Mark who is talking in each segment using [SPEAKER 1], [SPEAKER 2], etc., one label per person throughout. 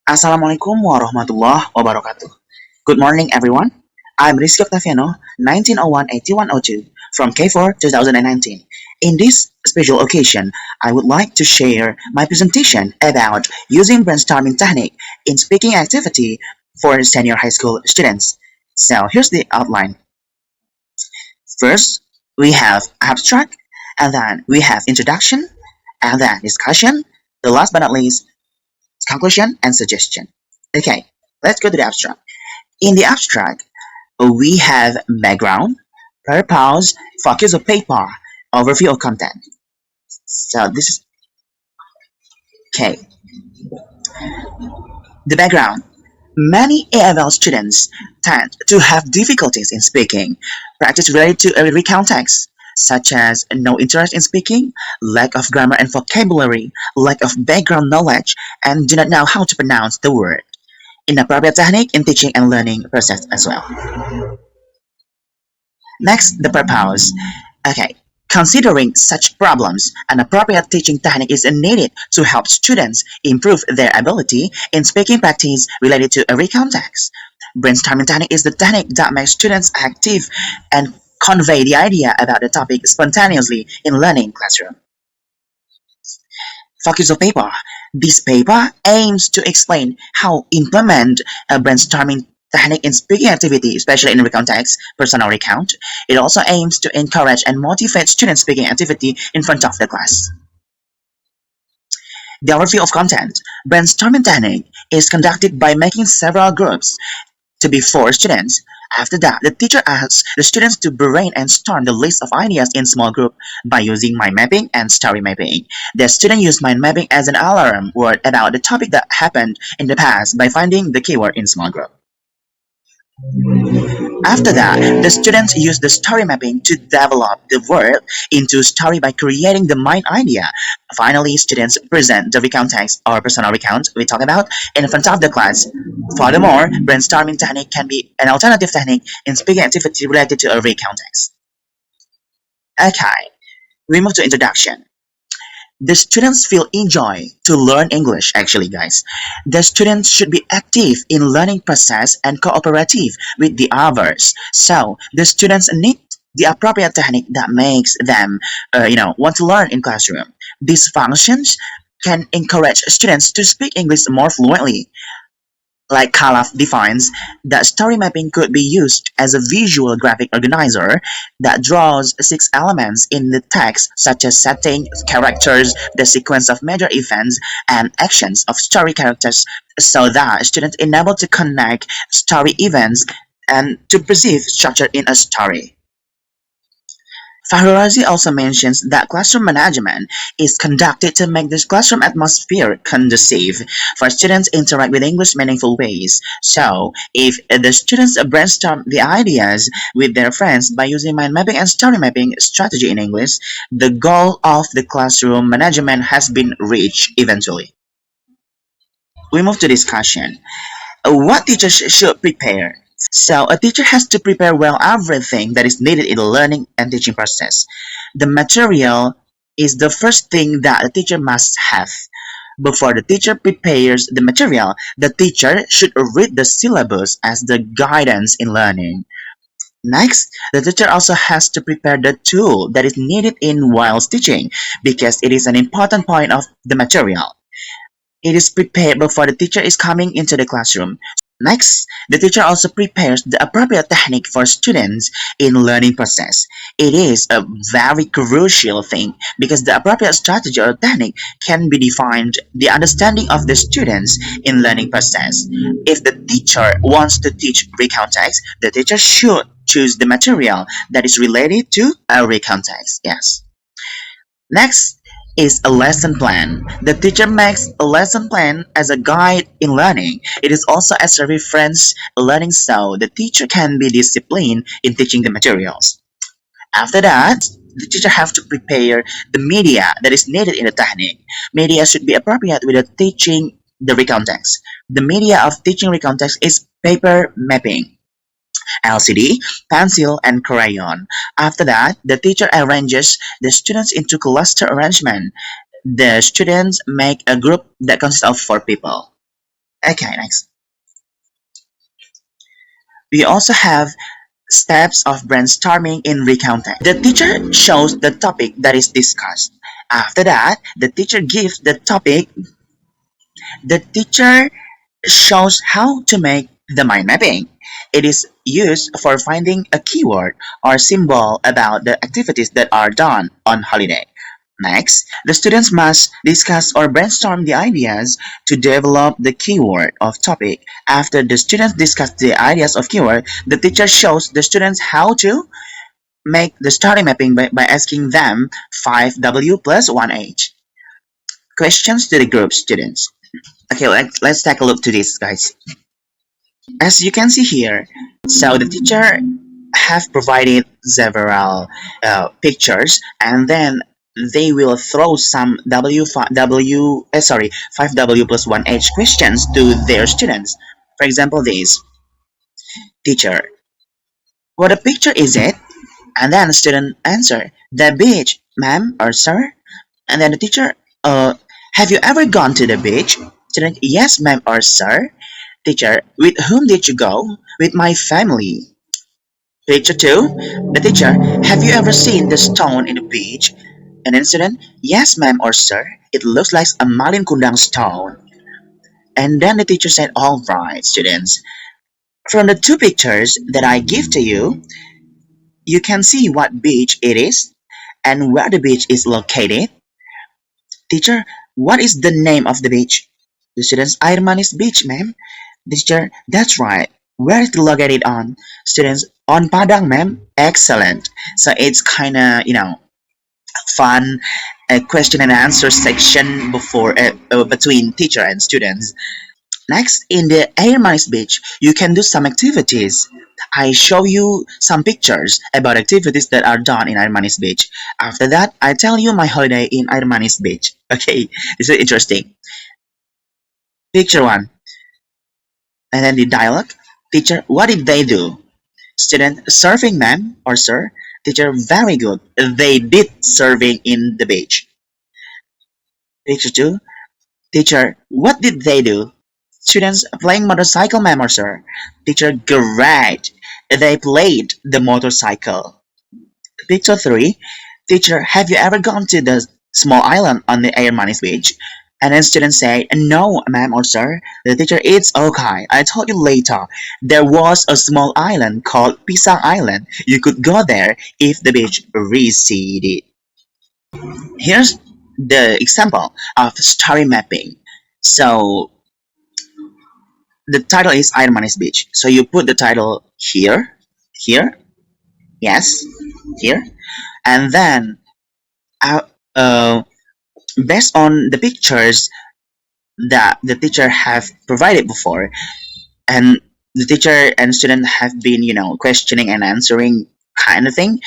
[SPEAKER 1] Assalamualaikum warahmatullahi wabarakatuh. Good morning, everyone. I'm RIZKY OKTAVIANO, 1901-8102, from K4 2019. In this special occasion, I would like to share my presentation about using brainstorming technique in speaking activity for senior high school students. So here's the outline. First, we have abstract, and then we have introduction, and then discussion. The last but not least, conclusion and suggestion. Okay, let's go to the abstract. In the abstract, we have background, purpose, focus of paper, overview of content. So this is okay. The background. Many AFL students tend to have difficulties in speaking, practice related to everyday context, such as no interest in speaking, lack of grammar and vocabulary, lack of background knowledge, and do not know how to pronounce the word. Inappropriate technique in teaching and learning process as well. Next, the purpose. Okay, considering such problems, an appropriate teaching technique is needed to help students improve their ability in speaking practice related to every context. Brainstorming technique is the technique that makes students active and convey the idea about the topic spontaneously in learning classroom. Focus of paper. This paper aims to explain how implement a brainstorming technique in speaking activity, especially in every context, personal recount. It also aims to encourage and motivate student speaking activity in front of the class. The overview of content. Brainstorming technique is conducted by making several groups to be 4 students. After that, the teacher asks the students to brainstorm the list of ideas in small group by using mind mapping and story mapping. The student use mind mapping as an alarm word about the topic that happened in the past by finding the keyword in small group. After that, the students use the story mapping to develop the word into story by creating the mind idea. Finally, students present the recount text or personal recount we talked about in front of the class. Furthermore, brainstorming technique can be an alternative technique in speaking activity related to a recount text. Okay, we move to introduction. The students feel enjoy to learn English actually, guys. The students should be active in learning process and cooperative with the others. So the students need the appropriate technique that makes them want to learn in classroom. These functions can encourage students to speak English more fluently. Like Khalaf defines, that story mapping could be used as a visual graphic organizer that draws 6 elements in the text such as setting, characters, the sequence of major events, and actions of story characters so that students are able to connect story events and to perceive structure in a story. Fahrazi also mentions that classroom management is conducted to make this classroom atmosphere conducive for students to interact with English meaningful ways. So, if the students brainstorm the ideas with their friends by using mind mapping and story mapping strategy in English, the goal of the classroom management has been reached eventually. We move to discussion. What teachers should prepare? So a teacher has to prepare well everything that is needed in the learning and teaching process. The material is the first thing that a teacher must have. Before the teacher prepares the material, the teacher should read the syllabus as the guidance in learning. Next, the teacher also has to prepare the tool that is needed in while teaching because it is an important point of the material. It is prepared before the teacher is coming into the classroom. Next, the teacher also prepares the appropriate technique for students in learning process. It is a very crucial thing because the appropriate strategy or technique can be defined the understanding of the students in learning process. If the teacher wants to teach recount text, the teacher should choose the material that is related to a recount text. Yes. Next is a lesson plan. The teacher makes a lesson plan as a guide in learning. It is also as a reference learning so the teacher can be disciplined in teaching the materials. After that, the teacher have to prepare the media that is needed in the technique. Media should be appropriate with the teaching the recount text. The media of teaching recount text is paper mapping, LCD, pencil, and crayon. After that, the teacher arranges the students into cluster arrangement. The students make a group that consists of 4 people. Okay, next. We also have steps of brainstorming in recounting. The teacher shows the topic that is discussed. After that, the teacher shows how to make the mind mapping. It is used for finding a keyword or symbol about the activities that are done on holiday. Next, the students must discuss or brainstorm the ideas to develop the keyword of topic. After the students discuss the ideas of keyword, the teacher shows the students how to make the story mapping by asking them 5W plus 1H. Questions to the group students. Okay, let's take a look to this, guys. As you can see here, so the teacher have provided several pictures, and then they will throw some W 5W plus 1H questions to their students. For example, this teacher, what a picture is it? And then the student answer, the beach, ma'am or sir. And then the teacher, have you ever gone to the beach? Student, yes, ma'am or sir. Teacher, with whom did you go? With my family. Picture 2. The teacher, have you ever seen the stone in the beach? An incident, yes, ma'am or sir. It looks like a Malin Kundang stone. And then the teacher said, all right, students. From the two pictures that I give to you, you can see what beach it is and where the beach is located. Teacher, what is the name of the beach? The students, Air Manis Beach, ma'am. Teacher, that's right. Where is it located on? Students, on Padang, ma'am. Excellent. So it's kind of, fun question and answer section between teacher and students. Next, in the Air Manis Beach, you can do some activities. I show you some pictures about activities that are done in Air Manis Beach. After that, I tell you my holiday in Air Manis Beach. Okay, this is interesting. Picture 1, and then the dialogue. Teacher, what did they do? Student, surfing, ma'am or sir. Teacher, very good. They did surfing in the beach. Picture 2, teacher, what did they do? Students, playing motorcycle, ma'am or sir. Teacher, great. They played the motorcycle. Picture 3, teacher, have you ever gone to the small island on the Air Manis Beach? And then students say, no, ma'am or sir. The teacher, it's okay. I told you later. There was a small island called Pisang Island. You could go there if the beach receded. Here's the example of story mapping. So the title is Air Manis Beach. So you put the title here, here, yes, here, and then uh, uh, based on the pictures that the teacher have provided before, and the teacher and student have been, questioning and answering kind of thing.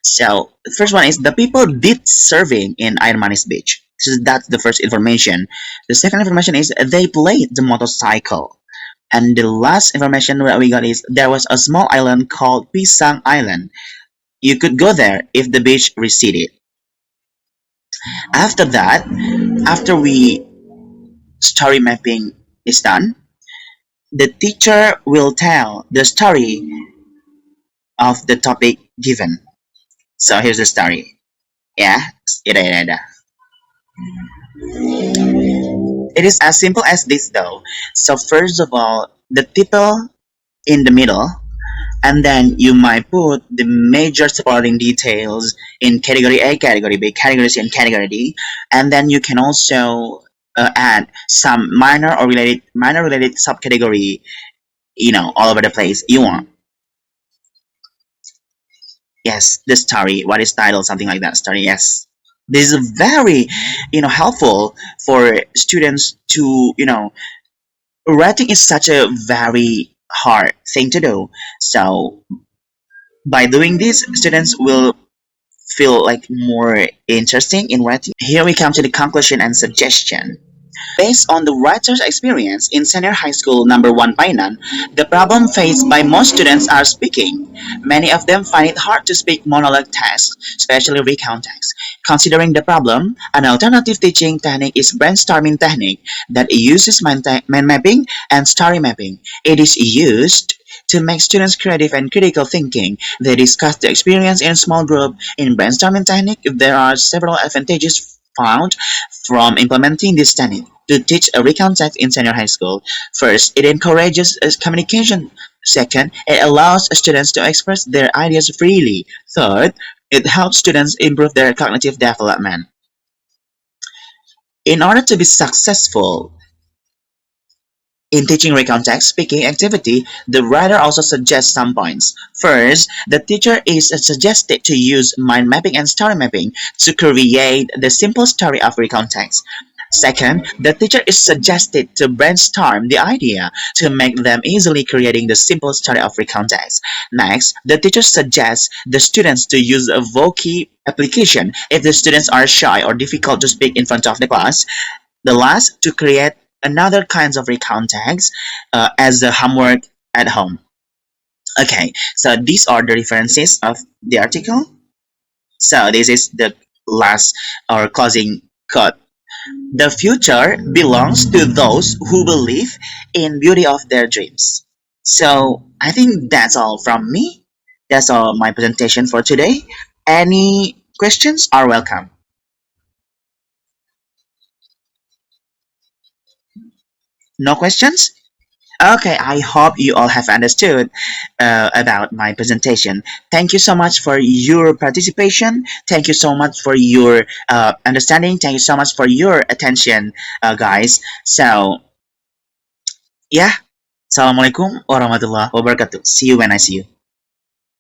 [SPEAKER 1] So the first one is the people did surfing in Air Manis Beach. So that's the first information. The second information is they played the motorcycle. And the last information that we got is there was a small island called Pisang Island. You could go there if the beach receded. After that, after we story mapping is done, the teacher will tell the story of the topic given. So here's the story. Yeah, ida. It is as simple as this though. So first of all, the people in the middle, and then you might put the major supporting details in category A, category B, category C, and category D, and then you can also add some minor related subcategory, all over the place you want. Yes, the story. What is title? Something like that. Story. Yes, this is very, helpful for students to, writing is such a very hard thing to do. So by doing this, students will feel like more interesting in writing. Here we come to the conclusion and suggestion. Based on the writer's experience in senior high school number 1 Painan, the problem faced by most students are speaking. Many of them find it hard to speak monologue tasks, especially recount tasks. Considering the problem, an alternative teaching technique is brainstorming technique that uses mind mapping and story mapping. It is used to make students creative and critical thinking. They discuss the experience in small group. In brainstorming technique, there are several advantages found from implementing this technique to teach a recount text in senior high school. First, it encourages communication. Second, it allows students to express their ideas freely. Third, it helps students improve their cognitive development. In order to be successful in teaching recount text speaking activity, the writer also suggests some points. First, the teacher is suggested to use mind mapping and story mapping to create the simple story of recount text. Second, the teacher is suggested to brainstorm the idea to make them easily creating the simple story of recount text. Next, the teacher suggests the students to use a vocab application if the students are shy or difficult to speak in front of the class. The last, to create another kinds of recount tags as a homework at home. Okay, so these are the references of the article. So this is the last or closing quote. The future belongs to those who believe in beauty of their dreams. So I think that's all from me. That's all my presentation for today. Any questions are welcome. No questions? Okay, I hope you all have understood about my presentation. Thank you so much for your participation. Thank you so much for your understanding. Thank you so much for your attention, guys. So, yeah. Assalamualaikum warahmatullahi wabarakatuh. See you when I see you.